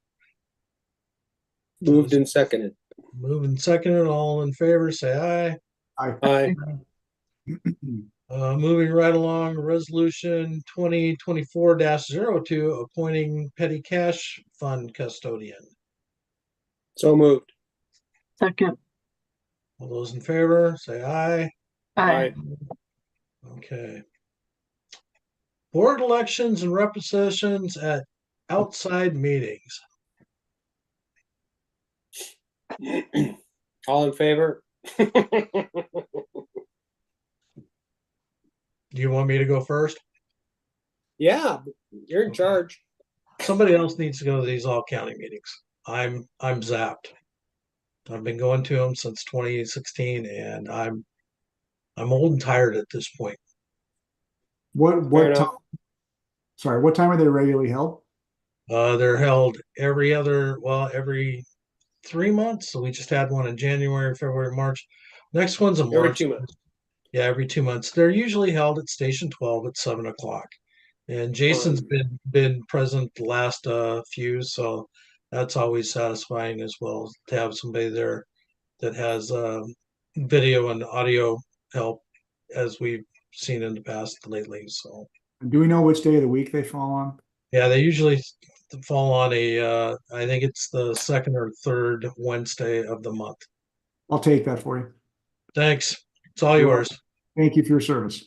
Moved and seconded. Moving seconded, all in favor, say aye. Aye. Moving right along, resolution 2024-02, appointing petty cash fund custodian. So moved. Second. All those in favor, say aye. Aye. Okay. Board elections and representations at outside meetings. All in favor? Do you want me to go first? Yeah, you're in charge. Somebody else needs to go to these all county meetings. I'm zapped. I've been going to them since 2016, and I'm old and tired at this point. Fair What enough. time? Sorry, what time are they regularly held? They're held every 3 months. So we just had one in January, February, March. Next one's in Every March. 2 months. Yeah, every 2 months. They're usually held at Station 12 at 7 o'clock. And Jason's been present the last few, so that's always satisfying as well to have somebody there that has video and audio help, as we've seen in the past lately. So Do we know which day of the week they fall on? yeah, they usually fall on I think it's the second or third Wednesday of the month. I'll take that for you. Thanks. It's all You're yours. Thank you for your service.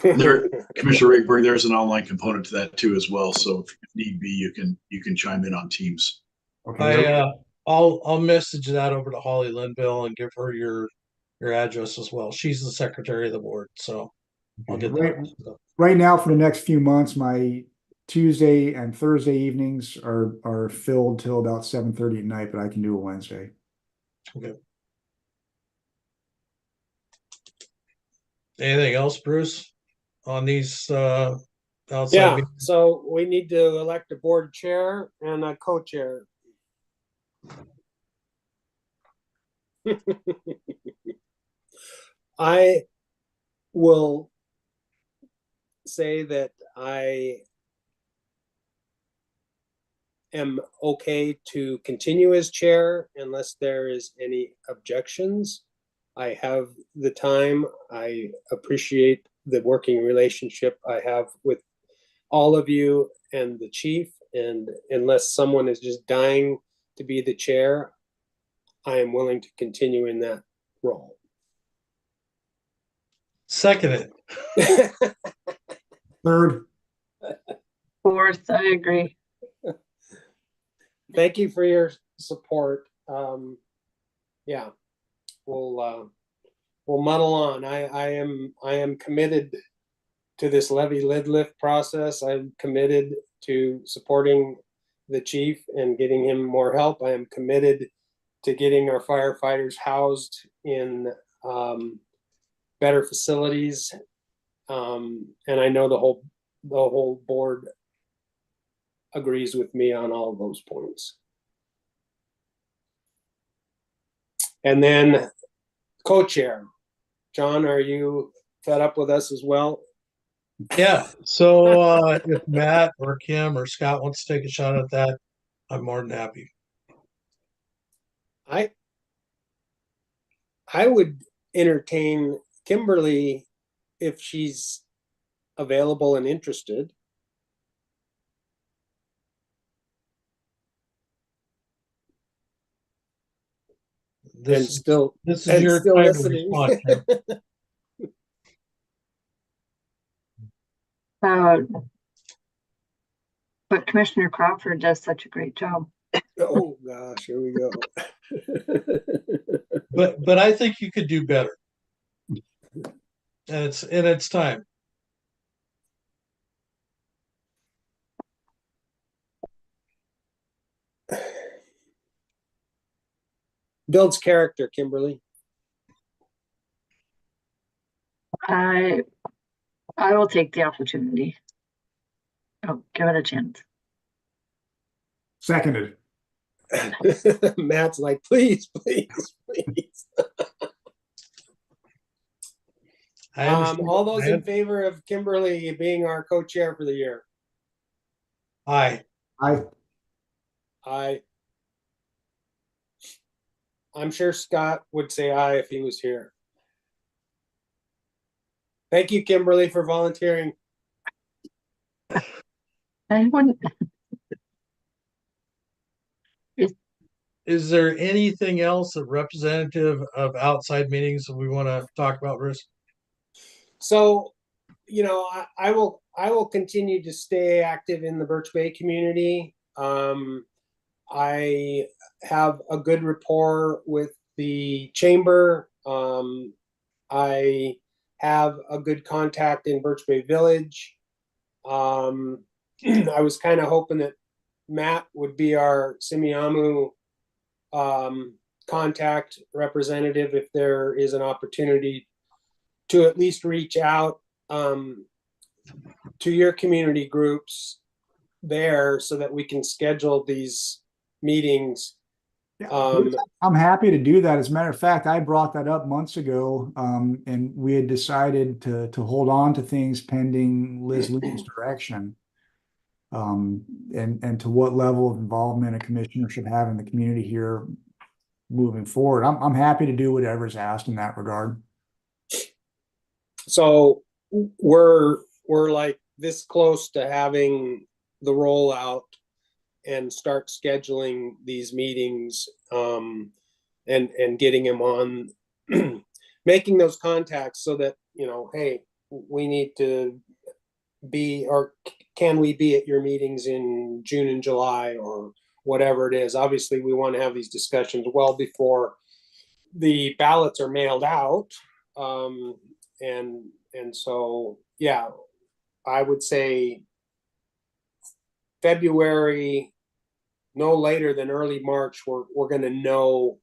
There, Commissioner Rakeberg, there's an online component to that too as well. So if need be, you can chime in on Teams. Okay. I'll message that over to Holly Linville and give her your address as well. She's the secretary of the board, so I'll get that. Right now, for the next few months, my Tuesday and Thursday evenings are filled till about 7:30 at night, but I can do a Wednesday. Okay. Anything else, Bruce, on these outside Yeah, meetings? so we need to elect a board chair and a co-chair. I will say that I am okay to continue as chair unless there is any objections. I have the time. I appreciate the working relationship I have with all of you and the chief. And unless someone is just dying to be the chair, I am willing to continue in that role. Second it. Third, Fourth, I agree. Thank you for your support. Yeah, we'll muddle on. I am committed to this levy lid lift process. I'm committed to supporting the chief and getting him more help. I am committed to getting our firefighters housed in better facilities. And I know the whole board agrees with me on all of those points. And then co-chair, John, are you fed up with us as well? Yeah, so if Matt or Kim or Scott wants to take a shot at that, I'm more than happy. I would entertain Kimberly if she's available and interested. This is your still time to listening. respond, Kim. But Commissioner Crawford does such a great job. Oh gosh, here we go. But I think you could do better. And it's time. Builds character, Kimberly. I will take the opportunity. Oh, give it a chance. Seconded. Matt's like, please, please, please. All those in favor of Kimberly being our co-chair for the year? Aye. Aye. I'm sure Scott would say aye if he was here. Thank you, Kimberly, for volunteering. I wouldn't. Is there anything else a representative of outside meetings that we want to talk about, Bruce? So, you know, I will continue to stay active in the Birch Bay community. I have a good rapport with the chamber. I have a good contact in Birch Bay Village. I was kind of hoping that Matt would be our Simiamu contact representative if there is an opportunity to at least reach out to your community groups there so that we can schedule these meetings. I'm happy to do that. As a matter of fact, I brought that up months ago, and we had decided to hold on to things pending Liz Lee's direction. And to what level of involvement a commissioner should have in the community here moving forward. I'm happy to do whatever's asked in that regard. So we're like this close to having the rollout and start scheduling these meetings, and getting them on, making those contacts so that, you know, hey, we need to be, or can we be at your meetings in June and July or whatever it is. Obviously, we want to have these discussions well before the ballots are mailed out. And so, yeah, I would say February, no later than early March, we're going to know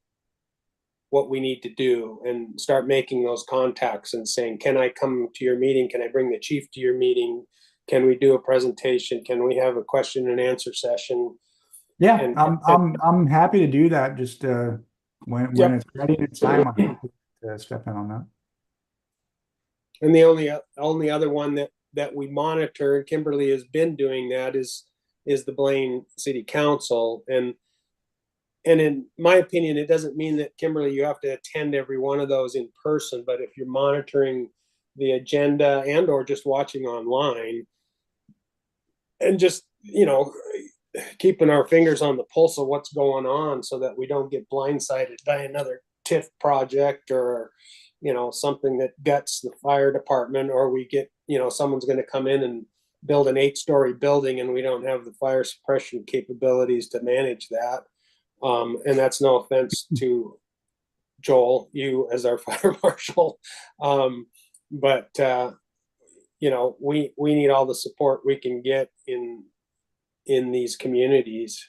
what we need to do and start making those contacts and saying, can I come to your meeting? Can I bring the chief to your meeting? Can we do a presentation? Can we have a question and answer session? Yeah, I'm happy to do that. Just when it's ready, it's time. I'm happy to step in on that. And the only other one that we monitor, and Kimberly has been doing that, is the Blaine City Council. And in my opinion, it doesn't mean that, Kimberly, you have to attend every one of those in person, but if you're monitoring the agenda and or just watching online and just, you know, keeping our fingers on the pulse of what's going on so that we don't get blindsided by another TIF project or, you know, something that guts the fire department, or we get, you know, someone's going to come in and build an 8-story building and we don't have the fire suppression capabilities to manage that. And that's no offense to Joel, you as our fire marshal. But you know, we need all the support we can get in these communities.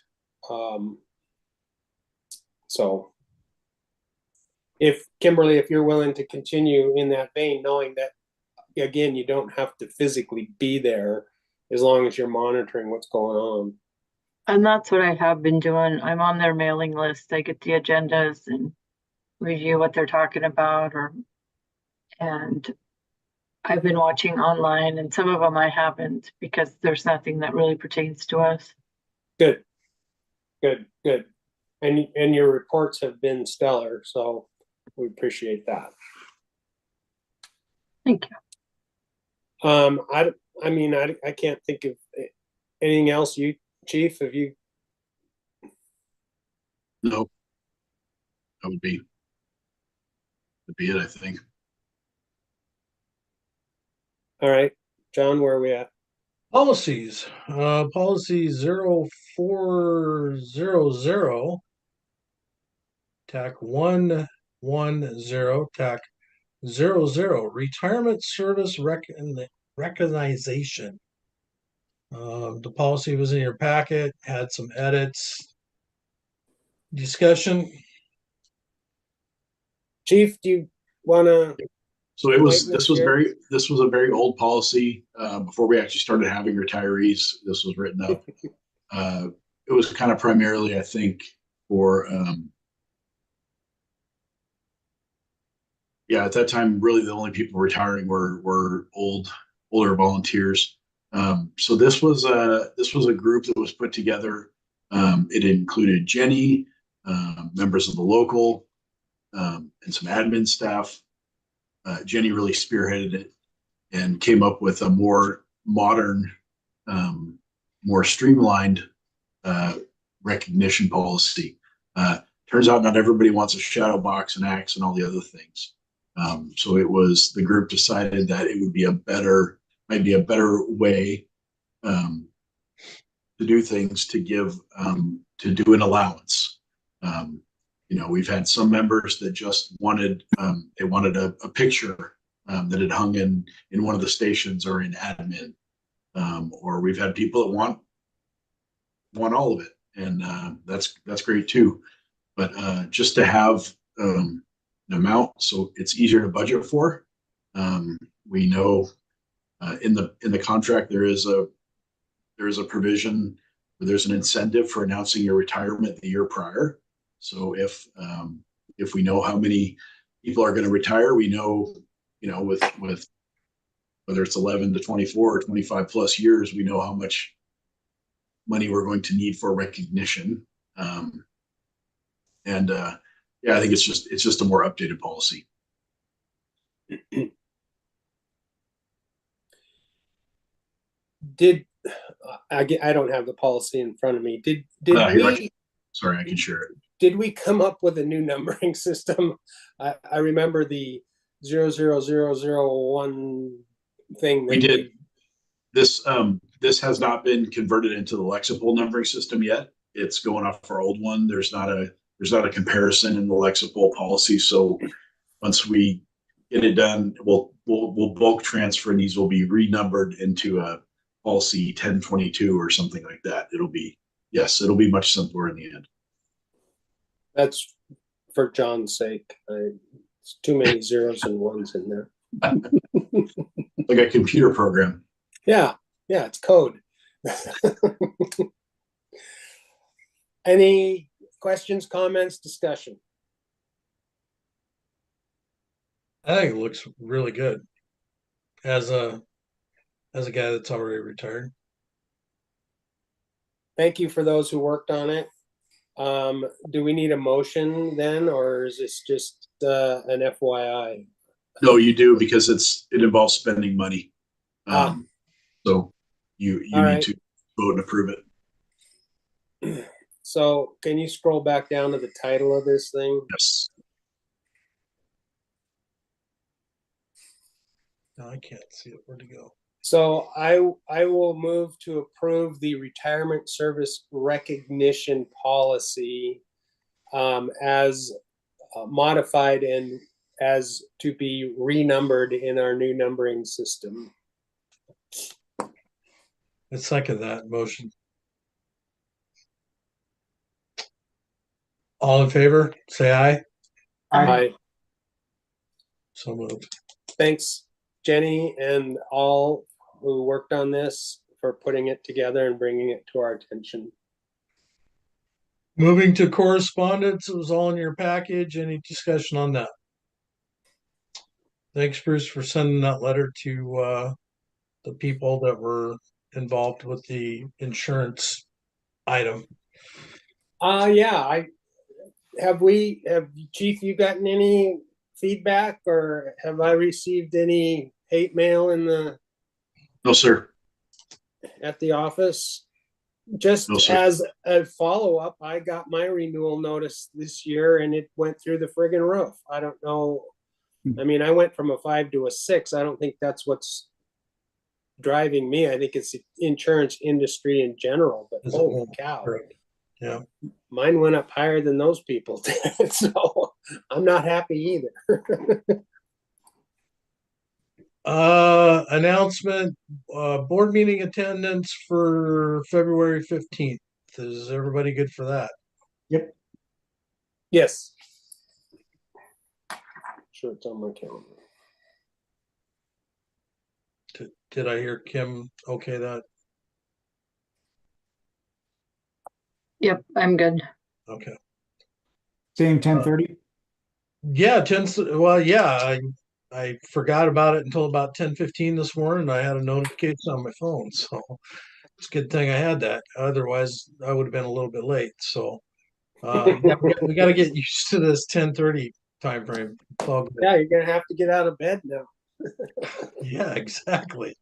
So if Kimberly, if you're willing to continue in that vein, knowing that, again, you don't have to physically be there as long as you're monitoring what's going on. And that's what I have been doing. I'm on their mailing list. I get the agendas and review what they're talking about, and I've been watching online, and some of them I haven't because there's nothing that really pertains to us. Good, good, good. And your reports have been stellar, so we appreciate that. Thank you. I mean, I can't think of anything else. You, Chief, have you? No, that would be it, I think. All right, John, where are we at? Policies, policy 0400, TAC 110, TAC 00, retirement service recognition. The policy was in your packet, had some edits. Discussion. Chief, do you want to? So this was a very old policy, before we actually started having retirees. This was written up. It was kind of primarily, I think, for, yeah, at that time, really the only people retiring were older volunteers. So this was a group that was put together. It included Jenny, members of the local, and some admin staff. Jenny really spearheaded it and came up with a more modern, more streamlined recognition policy. Turns out not everybody wants a shadow box and axe and all the other things. So the group decided that it would be might be a better way to do things, to do an allowance. We've had some members that just wanted a picture that had hung in one of the stations or in admin, or we've had people that want all of it, and that's great too. But just to have an amount so it's easier to budget for. We know in the contract there is a provision where there's an incentive for announcing your retirement the year prior. So if we know how many people are going to retire, we know, with whether it's 11 to 24 or 25 plus years, we know how much money we're going to need for recognition. Yeah, I think it's just a more updated policy. I don't have the policy in front of me. Did Sorry, I can share it. Did we come up with a new numbering system? I remember the 00001 thing. We did. This has not been converted into the Lexipol numbering system yet. It's going off our old one. There's not a comparison in the Lexipol policy. So once we get it done, we'll bulk transfer, and these will be renumbered into a policy 1022 or something like that. It'll be much simpler in the end. That's for John's sake. It's too many zeros and ones in there. Like a computer program. Yeah, it's code. Any questions, comments, discussion? I think it looks really good as a guy that's already retired. Thank you for those who worked on it. Do we need a motion then, or is this just an FYI? No, you do, because it involves spending money. So you need to vote and approve it. So can you scroll back down to the title of this thing? Yes. No, I can't see it. Where'd it go? So I will move to approve the retirement service recognition policy as modified and as to be renumbered in our new numbering system. I second that motion. All in favor, say aye. Aye. So moved. Thanks, Jenny, and all who worked on this for putting it together and bringing it to our attention. Moving to correspondence, it was all in your package. Any discussion on that? Thanks, Bruce, for sending that letter to the people that were involved with the insurance item. Yeah, have Chief, you gotten any feedback, or have I received any hate mail No, sir. at the office? Just No, sir. as a follow-up, I got my renewal notice this year and it went through the friggin' roof. I don't know. I mean, I went from a 5 to a 6. I don't think that's what's driving me. I think it's the insurance industry in general, but Is it holy more? cow. Yeah. Mine went up higher than those people did, so I'm not happy either. Announcement, board meeting attendance for February 15th. Is everybody good for that? Yep. Yes. Sure, it's on my calendar. Did I hear Kim okay that? Yep, I'm good. Okay. Same 10:30? Yeah, well, yeah, I forgot about it until about 10:15 this morning. I had a notification on my phone, so it's a good thing I had that. Otherwise, I would have been a little bit late. So yeah, we got to get used to this 10:30 time frame. It's all good. Yeah, you're gonna have to get out of bed now. Yeah, exactly.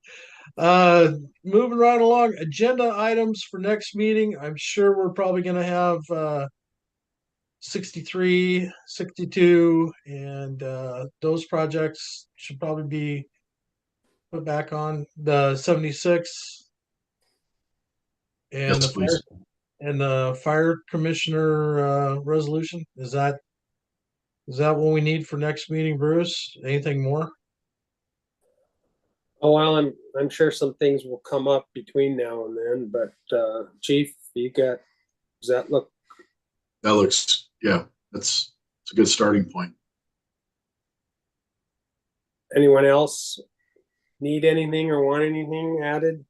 Moving right along, agenda items for next meeting. I'm sure we're probably going to have 63, 62, and those projects should probably be put back on. The 76 and Yes, please. the fire commissioner resolution. Is that what we need for next meeting, Bruce? Anything more? Oh, well, I'm sure some things will come up between now and then, but Chief, does that look? That looks, yeah, it's a good starting point. Anyone else need anything or want anything added?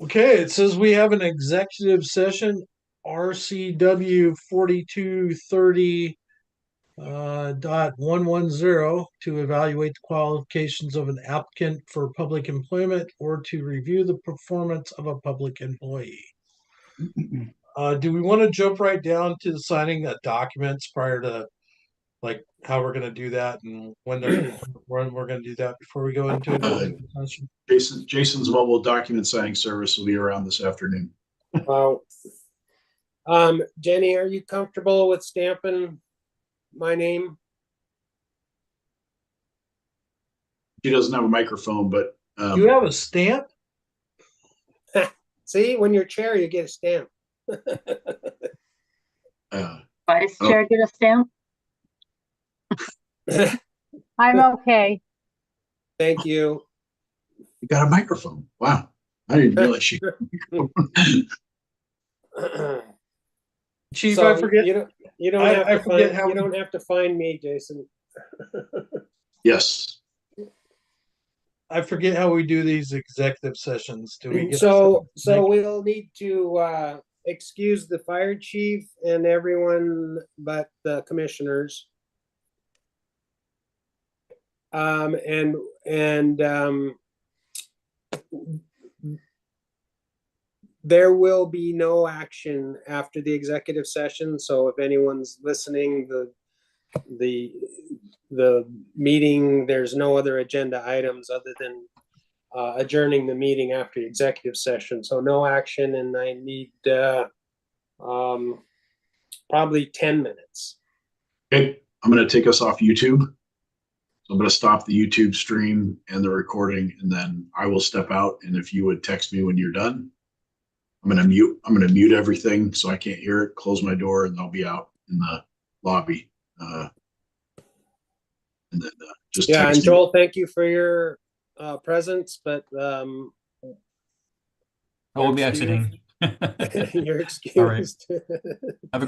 Okay, it says we have an executive session, RCW 4230 .110 to evaluate the qualifications of an applicant for public employment or to review the performance of a public employee. Do we want to jump right down to the signing of documents prior to like how we're going to do that and when we're going to do that before we go into it? Jason's mobile document signing service will be around this afternoon. Jenny, are you comfortable with stamping my name? He doesn't have a microphone, but Do you have a stamp? See, when you're chair, you get a stamp. Vice Chair get a stamp? I'm okay. Thank you. you got a microphone. Wow. I didn't realize you. Chief, So I forget. You don't have to find me, Jason. Yes. I forget how we do these executive sessions. Do we get So we'll need to excuse the fire chief and everyone but the commissioners. There will be no action after the executive session. So if anyone's listening, the meeting, there's no other agenda items other than adjourning the meeting after the executive session. So no action, and I need probably 10 minutes. Okay. I'm going to take us off YouTube. So I'm going to stop the YouTube stream and the recording, and then I will step out. And if you would text me when you're done, I'm going to mute everything so I can't hear it, close my door, and I'll be out in the lobby. And then just Yeah, text and me. Joel, thank you for your presence, but I will be exiting. you're excused. All right. Have a